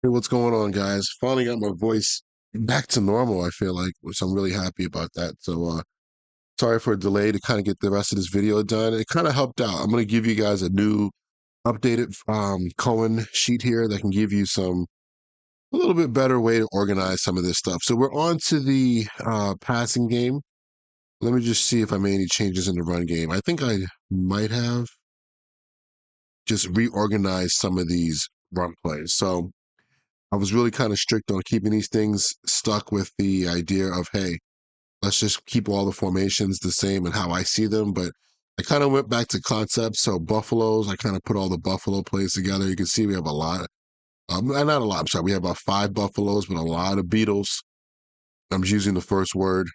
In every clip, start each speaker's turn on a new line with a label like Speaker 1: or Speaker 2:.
Speaker 1: Hey, what's going on, guys? Finally got my voice back to normal, I feel like, which I'm really happy about that. So, sorry for a delay to kind of get the rest of this video done. It kind of helped out. I'm going to give you guys a new updated Coen sheet here that can give you a little bit better way to organize some of this stuff. So we're on to the passing game. Let me just see if I made any changes in the run game. I think I might have just reorganized some of these run plays. So I was really kind of strict on keeping these things stuck with the idea of, hey, let's just keep all the formations the same and how I see them. But I kind of went back to concepts. So Buffaloes, I kind of put all the Buffalo plays together. You can see we have a lot. Not a lot, I'm sorry. We have about 5 Buffaloes, but a lot of Beatles. I'm just using the first word.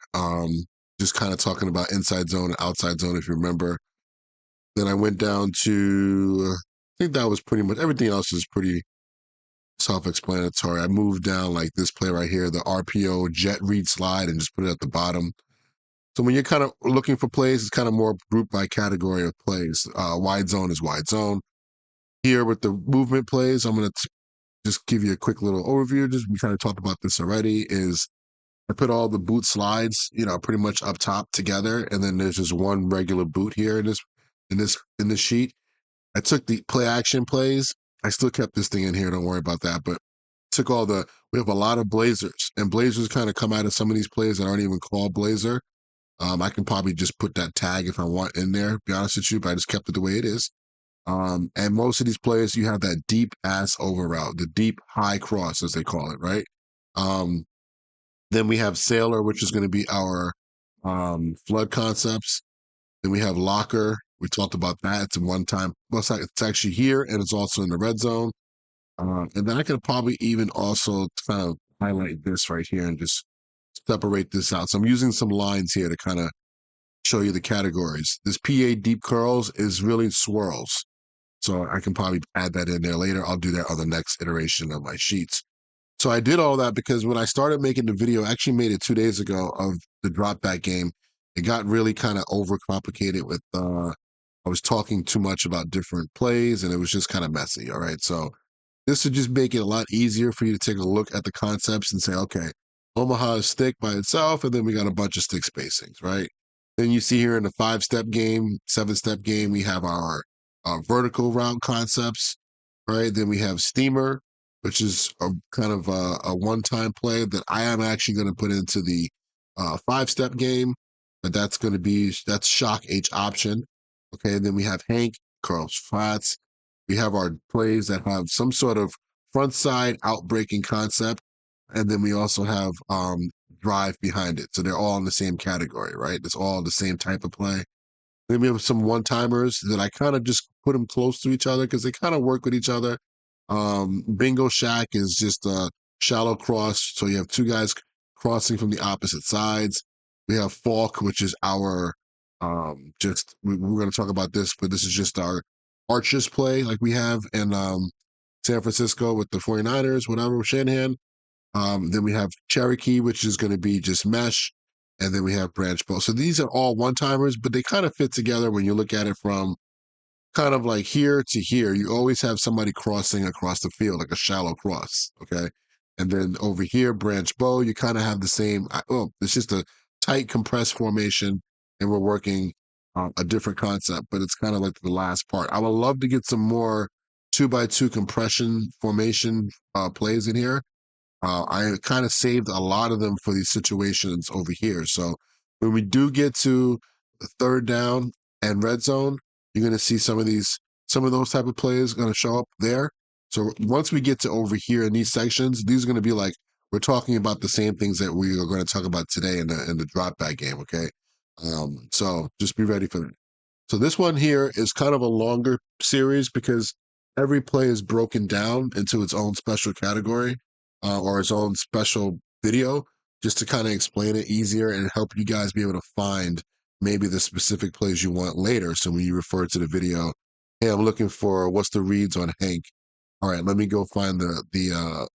Speaker 1: Just kind of talking about inside zone and outside zone, if you remember. Then I went down to, I think that was pretty much everything else is pretty self-explanatory. I moved down like this play right here, the RPO jet read slide, and just put it at the bottom. So when you're kind of looking for plays, it's kind of more grouped by category of plays. Wide zone is wide zone. Here with the movement plays, I'm going to just give you a quick little overview. Just we kind of talked about this already. Is I put all the boot slides, pretty much up top together, and then there's just one regular boot here in this sheet. I took the play action plays. I still kept this thing in here. Don't worry about that. But took we have a lot of Blazers, and Blazers kind of come out of some of these plays that aren't even called Blazer. I can probably just put that tag if I want in there, be honest with you, but I just kept it the way it is. And most of these plays, you have that deep ass over route, the deep high cross, as they call it, right? Um, then we have Sailor, which is going to be our flood concepts. Then we have Locker. We talked about that. It's a one time. Well, it's actually here, and it's also in the red zone. And then I could probably even also kind of highlight this right here and just separate this out. So I'm using some lines here to kind of show you the categories. This PA deep curls is really swirls. So I can probably add that in there later. I'll do that on the next iteration of my sheets. So I did all that because when I started making the video, I actually made it 2 days ago of the drop back game. It got really kind of overcomplicated with I was talking too much about different plays and it was just kind of messy. All right. So this would just make it a lot easier for you to take a look at the concepts and say, okay, Omaha is stick by itself, and then we got a bunch of stick spacings, right? Then you see here in the 5-step game, 7-step game, we have our vertical route concepts, right? Then we have steamer, which is a kind of a one-time play that I am actually going to put into the 5-step game, but that's shock H option. Okay, and then we have Hank, curls flats, we have our plays that have some sort of front side outbreaking concept, and then we also have drive behind it. So they're all in the same category, right? It's all the same type of play. Then we have some one timers that I kind of just put them close to each other because they kind of work with each other. Bingo Shack is just a shallow cross, so you have two guys crossing from the opposite sides. We have Falk, which is our we're going to talk about this, but this is just our arches play like we have in San Francisco with the 49ers, whatever, with Shanahan. Then we have Cherokee, which is going to be just mesh. And then we have branch bow. So these are all one timers, but they kind of fit together when you look at it from kind of like here to here. You always have somebody crossing across the field, like a shallow cross. Okay. And then over here, branch bow, you kind of have the same. Well, it's just a tight compressed formation, and we're working a different concept, but it's kind of like the last part. I would love to get some more 2x2 compression formation plays in here. I kind of saved a lot of them for these situations over here. So when we do get to the third down and red zone, you're going to see some of those type of plays going to show up there. So once we get to over here in these sections, these are going to be like we're talking about the same things that we are going to talk about today in the drop back game. Okay, so just be ready for that. So this one here is kind of a longer series because every play is broken down into its own special category or its own special video just to kind of explain it easier and help you guys be able to find maybe the specific plays you want later. So when you refer to the video, hey, I'm looking for what's the reads on Hank. All right, let me go find the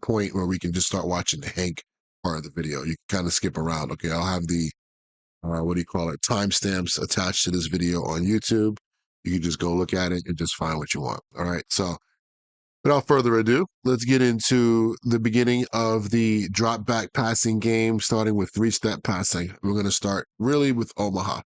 Speaker 1: point where we can just start watching the Hank part of the video. You can kind of skip around. Okay, I'll have the what do you call it, timestamps attached to this video on YouTube. You can just go look at it and just find what you want. All right. So Without further ado, let's get into the beginning of the drop back passing game, starting with three-step passing. We're going to start really with Omaha.